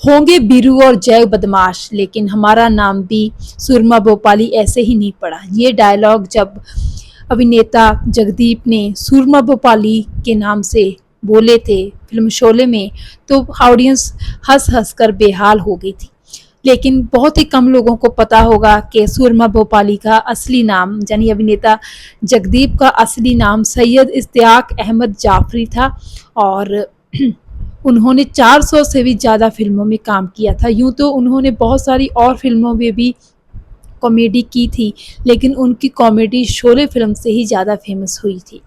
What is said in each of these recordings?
होंगे बीरू और जय बदमाश, लेकिन हमारा नाम भी सुरमा भोपाली ऐसे ही नहीं पड़ा। ये डायलॉग जब अभिनेता जगदीप ने सुरमा भोपाली के नाम से बोले थे फिल्म शोले में, तो ऑडियंस हंस हंस कर बेहाल हो गई थी। लेकिन बहुत ही कम लोगों को पता होगा कि सुरमा भोपाली का असली नाम, यानी अभिनेता जगदीप का असली नाम सैयद इश्तियाक अहमद जाफरी था, और उन्होंने 400 से भी ज़्यादा फिल्मों में काम किया था। यूँ तो उन्होंने बहुत सारी और फिल्मों में भी कॉमेडी की थी, लेकिन उनकी कॉमेडी शोले फिल्म से ही ज़्यादा फेमस हुई थी।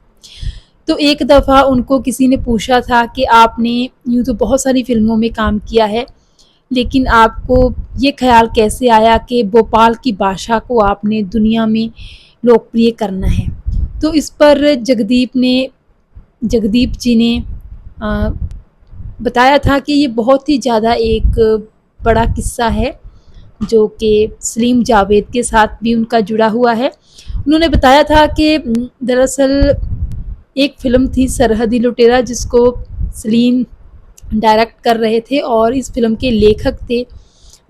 तो एक दफ़ा उनको किसी ने पूछा था कि आपने यूँ तो बहुत सारी फिल्मों में काम किया है, लेकिन आपको ये ख्याल कैसे आया कि भोपाल की भाषा को आपने दुनिया में लोकप्रिय करना है। तो इस पर जगदीप जी ने बताया था कि ये बहुत ही ज़्यादा एक बड़ा किस्सा है, जो कि सलीम जावेद के साथ भी उनका जुड़ा हुआ है। उन्होंने बताया था कि दरअसल एक फ़िल्म थी सरहदी लुटेरा, जिसको सलीम डायरेक्ट कर रहे थे, और इस फ़िल्म के लेखक थे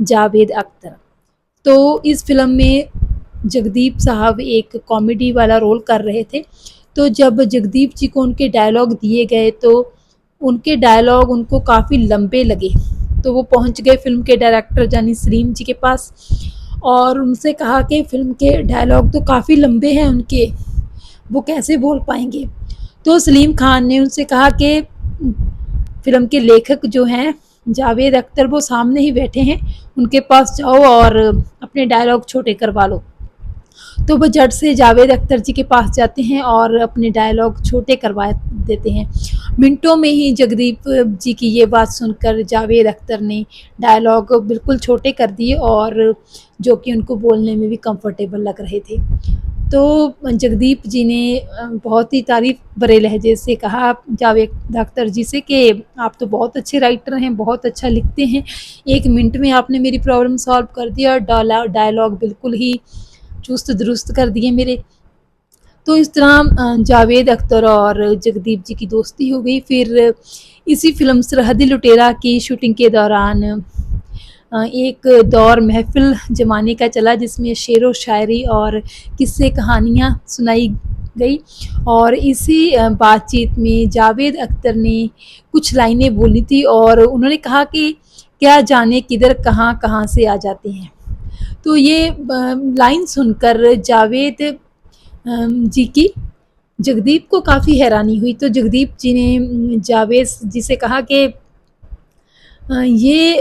जावेद अख्तर। तो इस फ़िल्म में जगदीप साहब एक कॉमेडी वाला रोल कर रहे थे। तो जब जगदीप जी को उनके डायलॉग दिए गए, तो उनके डायलॉग उनको काफ़ी लंबे लगे। तो वो पहुंच गए फ़िल्म के डायरेक्टर यानी सलीम जी के पास, और उनसे कहा कि फ़िल्म के डायलॉग तो काफ़ी लंबे हैं उनके, वो कैसे बोल पाएंगे। तो सलीम खान ने उनसे कहा कि फ़िल्म के लेखक जो हैं जावेद अख्तर, वो सामने ही बैठे हैं, उनके पास जाओ और अपने डायलॉग छोटे करवा लो। तो वो झट से जावेद अख्तर जी के पास जाते हैं और अपने डायलॉग छोटे करवा देते हैं। मिनटों में ही जगदीप जी की ये बात सुनकर जावेद अख्तर ने डायलॉग बिल्कुल छोटे कर दिए, और जो कि उनको बोलने में भी कंफर्टेबल लग रहे थे। तो जगदीप जी ने बहुत ही तारीफ़ भरे लहजे से कहा जावेद अख्तर जी से कि आप तो बहुत अच्छे राइटर हैं, बहुत अच्छा लिखते हैं, 1 मिनट में आपने मेरी प्रॉब्लम सॉल्व कर दिया और डायलॉग बिल्कुल ही चुस्त दुरुस्त कर दिए मेरे। तो इस तरह जावेद अख्तर और जगदीप जी की दोस्ती हो गई। फिर इसी फ़िल्म सरहदी लुटेरा की शूटिंग के दौरान एक दौर महफ़िल जमाने का चला, जिसमें शेरो शायरी और किस्से कहानियाँ सुनाई गई, और इसी बातचीत में जावेद अख्तर ने कुछ लाइनें बोली थी, और उन्होंने कहा कि क्या जाने किधर कहाँ से आ जाते हैं। तो ये लाइन सुनकर जावेद जी की जगदीप को काफ़ी हैरानी हुई। तो जगदीप जी ने जावेद जी से कहा कि ये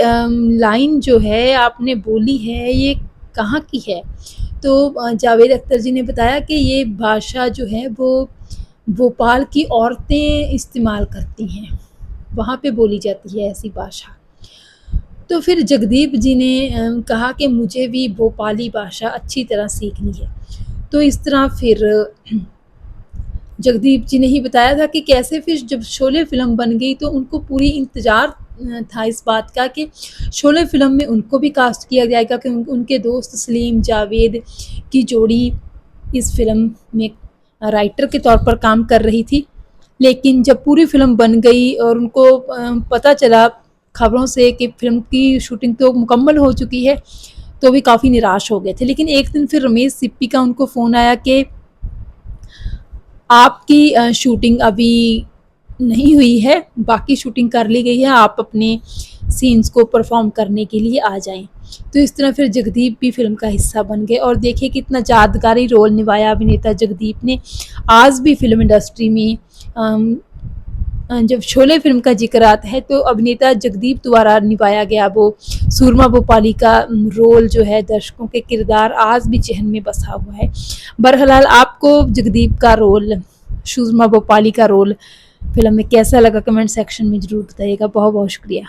लाइन जो है आपने बोली है, ये कहाँ की है। तो जावेद अख्तर जी ने बताया कि ये भाषा जो है वो भोपाल की औरतें इस्तेमाल करती हैं, वहाँ पे बोली जाती है ऐसी भाषा। तो फिर जगदीप जी ने कहा कि मुझे भी भोपाली भाषा अच्छी तरह सीखनी है। तो इस तरह फिर जगदीप जी ने ही बताया था कि कैसे फिर जब शोले फ़िल्म बन गई, तो उनको पूरी इंतज़ार था इस बात का कि शोले फ़िल्म में उनको भी कास्ट किया जाएगा, कि उनके दोस्त सलीम जावेद की जोड़ी इस फ़िल्म में राइटर के तौर पर काम कर रही थी। लेकिन जब पूरी फ़िल्म बन गई और उनको पता चला खबरों से कि फ़िल्म की शूटिंग तो मुकम्मल हो चुकी है, तो भी काफ़ी निराश हो गए थे। लेकिन एक दिन फिर रमेश सिप्पी का उनको फ़ोन आया कि आपकी शूटिंग अभी नहीं हुई है, बाकी शूटिंग कर ली गई है, आप अपने सीन्स को परफॉर्म करने के लिए आ जाएं। तो इस तरह फिर जगदीप भी फिल्म का हिस्सा बन गए, और देखिए कितना यादगारी रोल निभाया अभिनेता जगदीप ने। आज भी फिल्म इंडस्ट्री में जब शोले फिल्म का जिक्र आता है, तो अभिनेता जगदीप द्वारा निभाया गया वो सुरमा भोपाली का रोल जो है, दर्शकों के किरदार आज भी जहन में बसा हुआ है। बहरहाल आपको जगदीप का रोल, सुरमा भोपाली का रोल फिल्म में कैसा लगा, कमेंट सेक्शन में ज़रूर बताइएगा। बहुत बहुत शुक्रिया।